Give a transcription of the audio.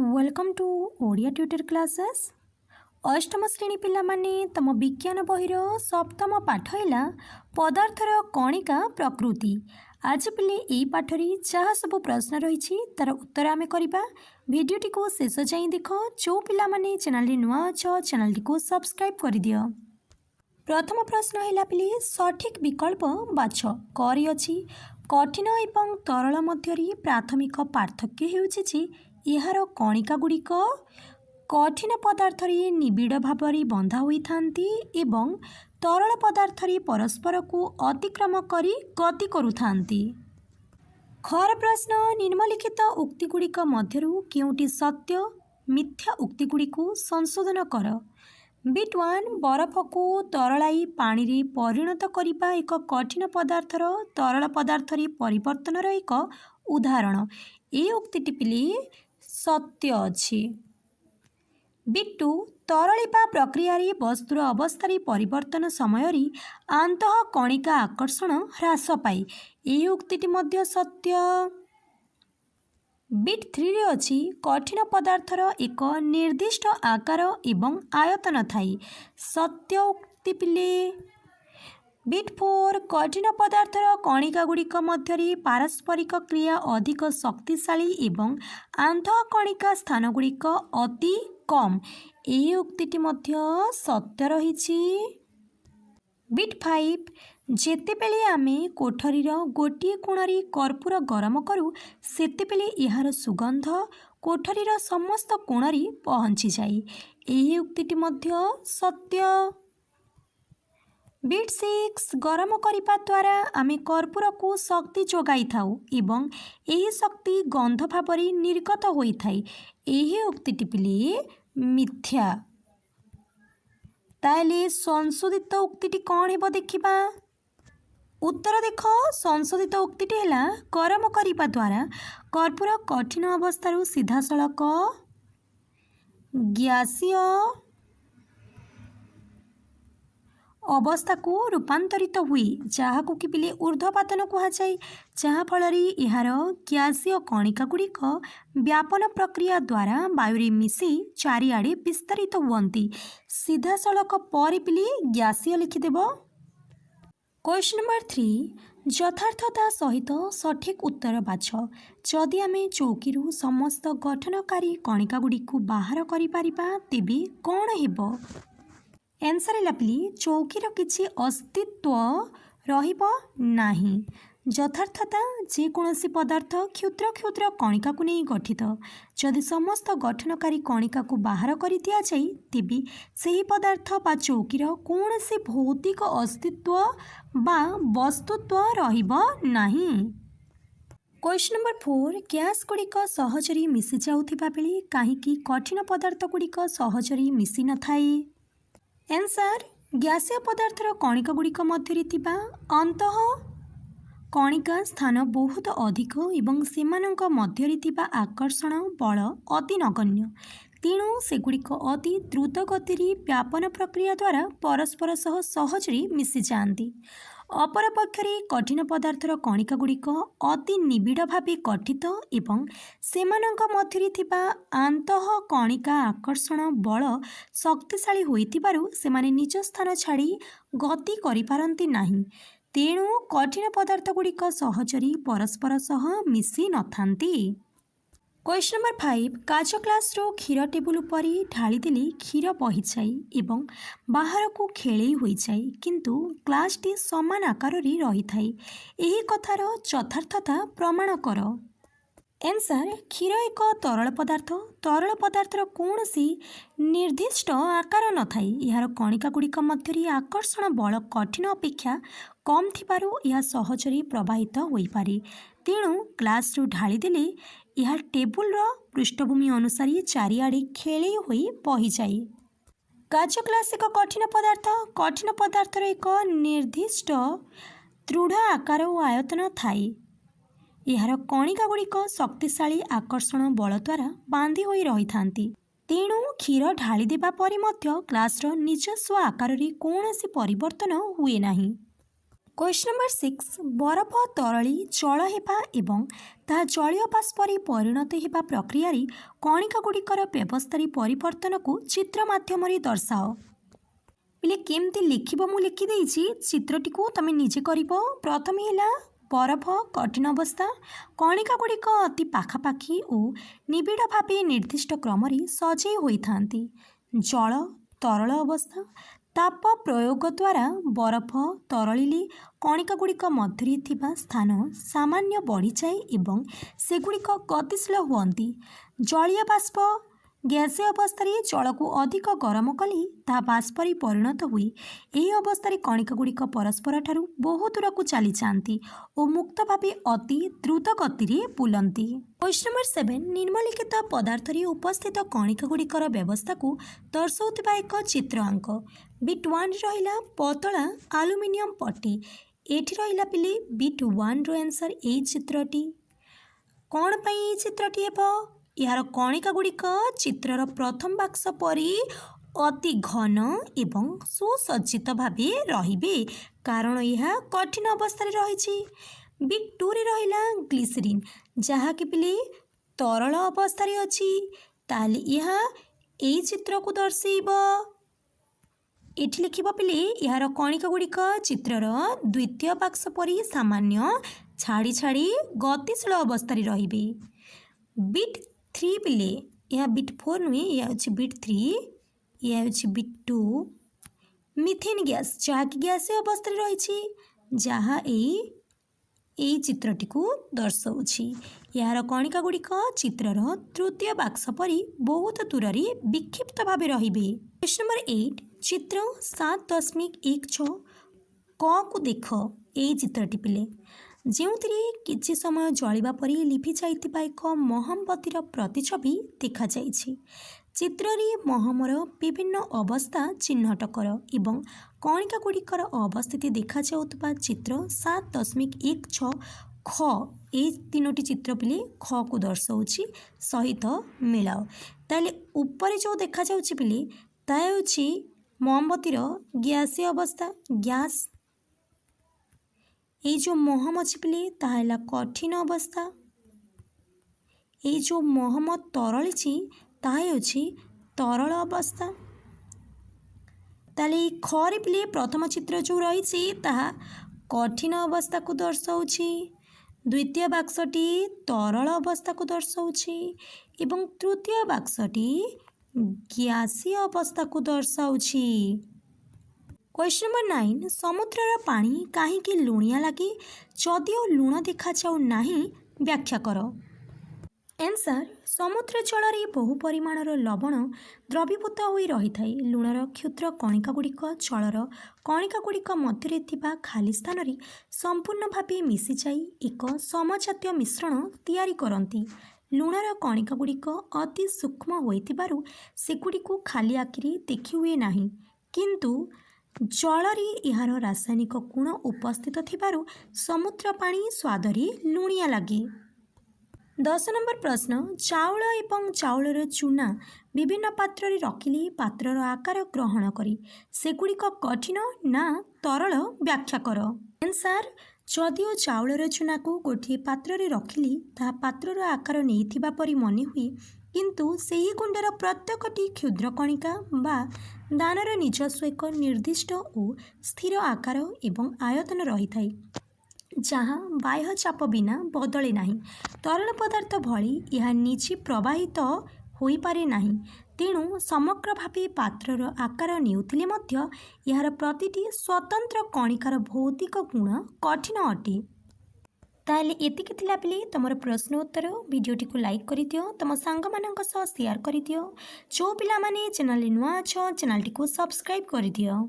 Welcome to Odia tutor classes. अष्टम श्रेणी पिला माने तम विज्ञान बहिर सप्तम पाठ हैला पदार्थर कणिका प्रकृति। आज पिले एई पाठरी जहाँ सब प्रश्न रही तार उत्तर आमे करिबा। भिडियोटी को शेष जाई देख। जो पिला माने चैनल नुआ अछ चैनल को सब्सक्राइब कर दियो। प्रथम प्रश्न हैला पिले सठिक विकल्प बाछ। करी अछि कठिन एवं तरल मध्यरी प्राथमिक पार्थक्य हेउछि जे यार कणिका गुड़िक कठिन पदार्थरे निबिड़ भाव बंधा होई थांती एवं तरल पदार्थरे परस्पर को अतिक्रम करी गति करुथांती। खर प्रश्न निम्नलिखित उक्ति गुड़िक मध्यरु केउटी सत्य मिथ्या उक्ति गुड़िकु संशोधन कर। बिट 1 बरफ को तरलाई पानी रे परिणत करिबा एक कठिन पदार्थर तरल पदार्थरे परिवर्तनर एक उदाहरण। ए उक्तिटी पिले सत्य अछि। बिट 2 तरलिपा प्रक्रिया रे वस्तुर अवस्था परिवर्तन समय आंतः कणिका आकर्षण ह्रास पाए। ए उक्तिटी मध्य सत्य। बिट 3 रे अछि कठिन पदार्थर एक निर्दिष्ट आकार एवं आयतन थाई। सत्य उक्ति पिले। बिट 4 कठिन पदार्थर कणिका गुड़िक मध्यरी पारस्परिक क्रिया अधिक शक्तिशाली एवं आंतः कणिका स्थान गुड़िक अति कम। एही उक्तिटी मध्य सत्य रहिछि। बिट 5 जेतेबेले आमे कोठरीर गोटिए कोणरी कर्पूर गरम करू सेतेबेले एहार सुगंध कोठरीर समस्त कोणरी पहुँची जाए। एही उक्तिटी मध्य सत्य। बिट 6 गरम करिबा द्वारा आमे कर्पूर को शक्ति जोगाई थाउ एवं एही शक्ति गंध भावरी निर्गत होई थाई। एही उक्तिटी पिले मिथ्या। ताले संशोधित उक्तिटी कौन हेबो देखिबा। उत्तर देख। संशोधित उक्तिटी हैला गरम करिबा द्वारा कर्पूर कठिन अवस्थारु सीधा सड़क ग्यासीय अवस्था को रूपांतरित हुई जहाँ कि पिले ऊर्ध्वपातन कहुए। जहाँ फल यार ग्यासीय कणिका गुड़िक व्यापन प्रक्रिया द्वारा वायु मिसी चारिआडे विस्तारित हुअन्ति। सीधा सड़क पर पिले ग्यासीय लिखिदेव। क्वेश्चन नंबर 3 यथार्थता सहित सठिक उत्तर बाछ। जदि आमे चौकीरू समस्त गठनकारी कणिका गुड़िक बाहर करिपारिबा तेबे कौन हेबो। आंसर है पिले चौकीर किछि अस्तित्व रहिबो नाही। यथार्थता जेकोसी पदार्थ क्षुद्र क्षुद्र कणिका को नहीं गठित। जदि समस्त गठनकारी कणिका को बाहर कर दिया जाए तेबे सही पदार्थ बा चौकीर कौनसी भौतिक अस्तित्व बा वस्तुत्व रहिबो नाही। क्वेश्चन नंबर 4 गैस गुड़िक सहजरी मिसी जाउथिबा बेले काहेकि कठिन पदार्थ गुड़िक सहजरी मिसी न थाए। आंसर गैसीय पदार्थर कणिका गुड़िक मध्यरे थिबा अंतः कणिका स्थान बहुत अधिक एवं सेमानंक मध्यरे थिबा आकर्षण बल अति नगण्य। तेणु सेगुड़िक अति द्रुत गति व्यापन प्रक्रिया द्वारा परस्पर सह सहजरे मिसी जाती। अपरपक्षरे कठिन पदार्थर कणिका गुड़िक अति निबिड़ भावे गठित एवं सेमानंक मध्यरे थिबा आंतः कणिका आकर्षण बल शक्तिशाली होइतिबारु सेमाने निज स्थान छाड़ी गति करिपारंती नाही। तेणु कठिन पदार्थ गुड़िक सहजरी परस्पर सह मिसी नथांती। क्वेश्चन नंबर 5 काच ग्लास रो क्षीर टेबुल उपर ढाली देले क्षीर बही जाए एवं बाहर को खेले हो जाए किंतु ग्लास टी समान आकार रे रही थाए। एही कथार यथार्थता प्रमाण कर। आंसर क्षीर एक तरल पदार्थ। तरल पदार्थर कौनसी निर्दिष्ट आकार न थाए। यार कणिका गुड़िक मध्यरे आकर्षण बल कठिन अपेक्षा कम थिबारु यह सहजरे प्रवाहित होई पारे। तेणु ग्लास रू ढाली देले यह टेबुल रो पृष्ठभूमि अनुसार चारिआडे खेले होई बही जाए। काच ग्लास एक कठिन पदार्थ। कठिन पदार्थर एक निर्दिष्ट दृढ़ आकार और आयतन थाए। यार कणिका गुड़िक शक्तिशाली आकर्षण बल द्वारा बांधी होई रही थांती। तेणु क्षीर ढाली देबा परे मध्य ग्लास रो निजस्व आकार रे कौनसी परिवर्तन हुए नाही। क्वेश्चन नंबर 6 बरफ तरली जल हेबा एवं ताहा जलीय बाष्परी परिणत हेबा प्रक्रिया कणिका गुड़िकर व्यवस्था परिवर्तन को चित्र माध्यम दर्शाओ। पिले केमती लिखिब मु लिखिदे चित्रटी को तुम निजे कर। प्रथम है बरफ कठिन अवस्था कणिका गुड़िक अति पाखापाखि और निबिड़ भाव निर्दिष्ट क्रम सजई होता। जल तरल अवस्था ताप प्रयोग द्वारा बरफ तरलिले कणिका गुड़िक मध्य थिबा स्थान सामान्य बढ़ी जाए एवं सेगुड़िक गतिशील हुअन्ति। जलीय बाष्प ग्यासीय अवस्था जल को अधिक गरम कले ताहा बाष्परी परिणत हुए। यही अवस्था कणिका गुड़िक परस्पर ठारू बहु दूर को चली जाती और मुक्त भाव अति द्रुत गति बुलती। क्वेश्चन नंबर 7 निम्नलिखित पदार्थ उपस्थित कणिका गुड़िकर व्यवस्था को दर्शाउथिबा एक चित्र आंक। बिट 1 रहिला पतला आलुमिनियम पट्टी। एठी रहिला पिले बिट 1 रो आंसर ए चित्रटी। कौन पाई चित्रटी हेबो? यार कणिका गुड़िक चित्रर प्रथम बाक्स परी अति घन एवं सुसज्जित भाव रहिबे कारण यह कठिन अवस्था रही। बिट 2 रे रहिला ग्लिसरीन जहा कि पिले तरल अवस्था अच्छी ताले यह ए चित्र को दर्शेब। एठी लिखिबा पिले यार कणिका गुड़िक चित्रर द्वितीय बाक्स परी सामान्य छाड़ी छाड़ी गतिशील अवस्था रहिबे। बिट 3 पिले यह बिट 4 नुहे यह हूँ बिट 3 यह हूँ बिट 2 मिथेन गैस जहाँकि गैस अवस्था रही जहाँ ए चित्रटी को दर्शाऊँच। यार कणिका गुड़िक चित्रर तृतीय बाक्स परी बहुत दूर विक्षिप्त भाव रहिबे। क्वेश्चन नंबर 8 चित्र 7.16 क को देख। ए चित्रटी पिले जो किछि समय जलिबा परी लिभि जाइतिबा एक महमबतीर प्रतिछवि देखा जाइछि। चित्ररी महमर विभिन्न अवस्था चिन्हट कर एवं कणिका गुड़िकर अवस्थिति देखा जाउतबा चित्र 7.16 ख ए तीनोटी चित्र पिले ख को दर्शाउछि सहित मिलाओ। ताले ऊपर जो देखा जाउछि पिले ता होछि महमबतीर ग्यासीय अवस्था गैस। ये जो महम अच्छी पिले ताहला कठिन अवस्था। ये जो महम तरली ताहे अछि तरल अवस्था। ताले खरे पिले प्रथम चित्र जो रही ताहा कठिन अवस्था को दर्शाउछि। द्वितीय बाक्सटी तरल अवस्था को दर्शाउछि एवं तृतीय बाक्सटी ग्यासीय अवस्था को दर्शाउछि। क्वेश्चन नंबर 9 समुद्रर पानी काहींकि लुणिया लगे जदिओ लुण देखा जाऊ नाही व्याख्या कर। आंसर समुद्र जल बहु परिमाणर लवण द्रवीभूत होई रही थाए। लुणर क्षुद्र कणिका गुड़िक जलर कणिका गुड़िक मध्य थिबा खाली स्थान रे संपूर्ण भावे मिसी जाई एक समजातीय मिश्रण तैयारी करती। लुणर कणिका गुड़िक अति सूक्ष्म होइतिबारु सेगुड़िक खाली आखिरी देखि हुए नाही किंतु जलरे यार रासायनिक गुण उपस्थित थिबारु समुद्र पानी स्वादरे लुणिया लगे। 10 नंबर प्रश्न चाउल एवं चाउलर चूना विभिन्न पात्र रखिले पात्रर आकार ग्रहण करी सेगुड़िक कठिन ना तरल व्याख्या कर। आंसर जदिओ चाउलर चूना को गोटे पात्र रखिले ताहा पात्रर आकार नहीं परी मने हुए किंतु सेही गुंडर प्रत्येकटी क्षुद्र कणिका बा दानर निजस्व एक निर्दिष्ट और स्थिर आकार एवं आयतन रही थाए जहाँ बाह्य चाप बिना बदले नहीं। तरल पदार्थ भली यह निजे प्रवाहित हो पारे नहीं तेणु समग्र भावे पात्रर आकार नेउथिले मध्य यार प्रतिटी स्वतंत्र कणिकार भौतिक गुण कठिन अटे। ताले एतिकी थिला पिले तुमर प्रश्न उत्तर वीडियोटी को लाइक करि दियो तुम सांग मानक सह शेयर करि दियो। जो पिला माने चैनल नुआ छ चैनल टी को सब्सक्राइब करि दियो।